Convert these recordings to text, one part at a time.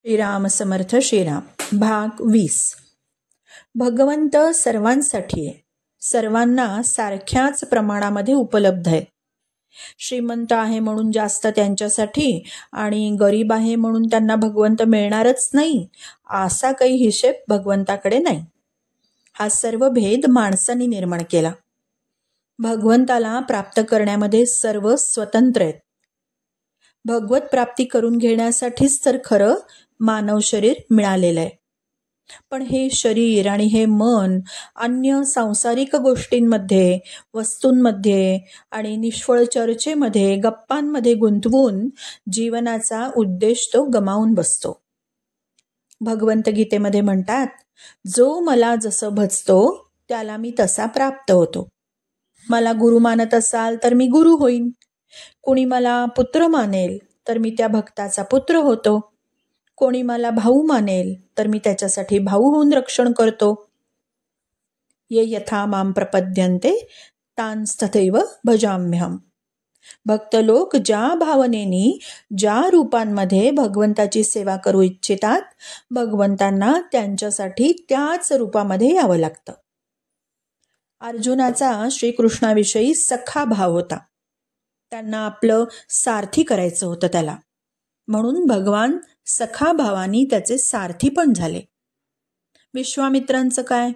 श्रीराम समर्थ श्रीराम भाग 20. भगवंत सर्वांसाठी आहे, सर्वांना सारख्याच प्रमाणामध्ये उपलब्ध आहे. श्रीमंत आहे म्हणून जास्त त्यांच्यासाठी आणि गरीब आहे म्हणून त्यांना भगवंत मिळणारच नाही असा काही हिशेब भगवंताकडे नाही. हा सर्व भेद माणसांनी निर्माण केला. भगवंताला प्राप्त करण्यामध्ये सर्व स्वतंत्र आहेत. भगवत प्राप्ती करून घेण्यासाठीच तर खरं मानव शरीर मिळालेलं आहे. पण हे शरीर आणि हे मन अन्य सांसारिक गोष्टींमध्ये, वस्तूंमध्ये आणि निष्फळ चर्चेमध्ये, गप्पांमध्ये गुंतवून जीवनाचा उद्देश तो गमावून बसतो. भगवंत गीतेमध्ये म्हणतात, जो मला जसं भजतो त्याला मी तसा प्राप्त होतो. मला गुरु मानत असाल तर मी गुरु होईन. कोणी मला पुत्र मानेल तर मी त्या भक्ताचा पुत्र होतो. कोणी मला भाऊ मानेल तर मी त्याच्यासाठी भाऊ होऊन रक्षण करतो. ये यथा माम प्रपद्यन्ते तांस्तथैव भजाम्यहम. भक्त लोक ज्या भावनेनी, ज्या रूपांमध्ये भगवंताची सेवा करू इच्छितात, भगवंतांना त्यांच्यासाठी त्याच रूपामध्ये यावं लागतं. अर्जुनाचा श्रीकृष्णाविषयी सखा भाव होता. त्यांना आपलं सारथी करायचं होतं त्याला, म्हणून भगवान सखा भावानी त्याचे सारथी पण झाले. विश्वामित्रांचं काय?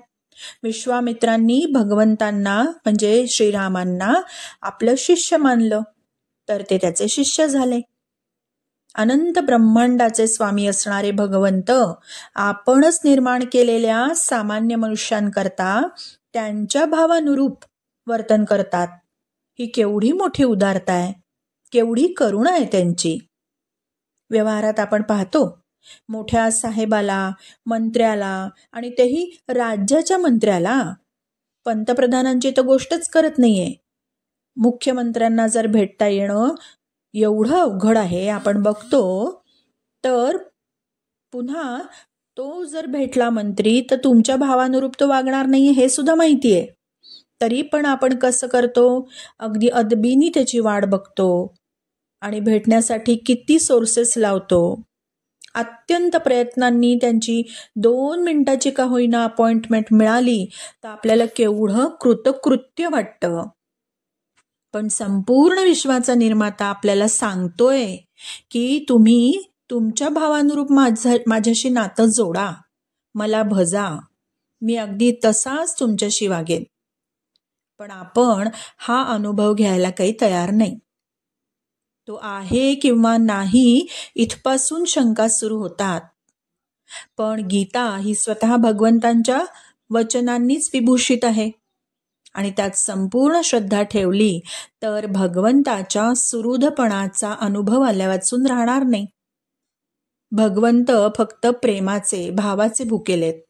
विश्वामित्रांनी भगवंतांना म्हणजे श्रीरामांना आपलं शिष्य मानलं तर ते त्याचे शिष्य झाले. अनंत ब्रह्मांडाचे स्वामी असणारे भगवंत आपणच निर्माण केलेल्या सामान्य मनुष्यांकरता त्यांच्या भावानुरूप वर्तन करतात. ही केवढी मोठी उदारता आहे, केवढी करुणा आहे त्यांची. व्यवहारात आपण पाहतो, मोठ्या साहेबाला, मंत्र्याला आणि तेही राज्याच्या मंत्र्याला, पंतप्रधानांची तर गोष्टच करत नाहीये. मुख्यमंत्र्यांना जर भेटता येणं एवढं अवघड आहे आपण बघतो, तर पुन्हा तो जर भेटला मंत्री तर तुमच्या भावानुरूप तो वागणार नाहीये हे सुद्धा माहिती आहे. तरी पण आपण कसं करतो, अगदी अदबीनी त्याची वाट बघतो आणि भेटण्यासाठी किती सोर्सेस लावतो. अत्यंत प्रयत्नांनी त्यांची 2 मिनिटाची का होईना अपॉइंटमेंट मिळाली तर आपल्याला केवढं कृतकृत्य वाटतं. पण संपूर्ण विश्वाचा निर्माता आपल्याला सांगतोय की तुम्ही तुमच्या भावानुरूप माझ्याशी नातं जोडा, मला भजा, मी अगदी तसाच तुमच्याशी वागेन. पण आपण हा अनुभव घ्यायला काही तयार नाही. तो आहे किंवा नाही इथपासून शंका सुरू होतात. पण गीता ही स्वतः भगवंतांच्या वचनांनीच विभूषित आहे आणि त्यात संपूर्ण श्रद्धा ठेवली तर भगवंताच्या सुहृदपणाचा अनुभव आल्यावाचून राहणार नाही. भगवंत फक्त प्रेमाचे, भावाचे भुकेलेत.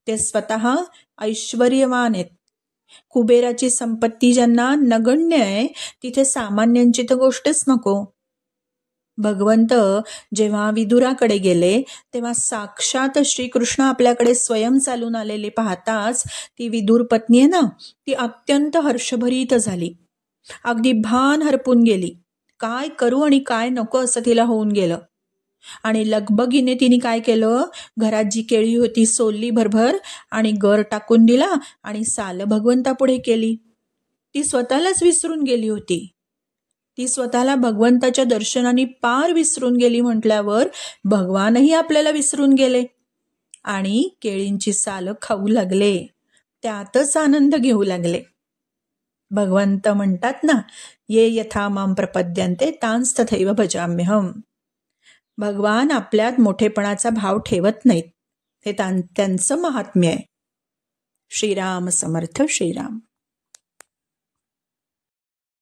ते स्वतः ऐश्वर्यवान आहेत. कुबेराची संपत्ती ज्यांना नगण्य आहे तिथे सामान्यांची तर गोष्टच नको. भगवंत जेव्हा विदुराकडे गेले तेव्हा साक्षात श्रीकृष्ण आपल्याकडे स्वयं चालून आलेले पाहताच ती विदुर पत्नी आहे ना, ती अत्यंत हर्षभरीत झाली. अगदी भान हरपून गेली. काय करू आणि काय नको असं तिला होऊन गेलं. आणि लगबगीने तिने काय केलं, घरात जी केळी होती सोलली भरभर आणि गर टाकून दिला आणि साल भगवंतापुढे केली. ती स्वतःलाच विसरून गेली होती. ती स्वतःला भगवंताच्या दर्शनाने पार विसरून गेली म्हटल्यावर भगवानही आपल्याला विसरून गेले आणि केळींची साल खाऊ लागले, त्यातच आनंद घेऊ लागले. भगवंत म्हणतात ना, ये यथा माम प्रपद्यन्ते तांस्तथैव भजाम्यहम. भगवान आपल्यात मोठेपणाचा भाव ठेवत नाहीत. हे त्यांचं महात्म्य आहे. श्रीराम समर्थ श्रीराम.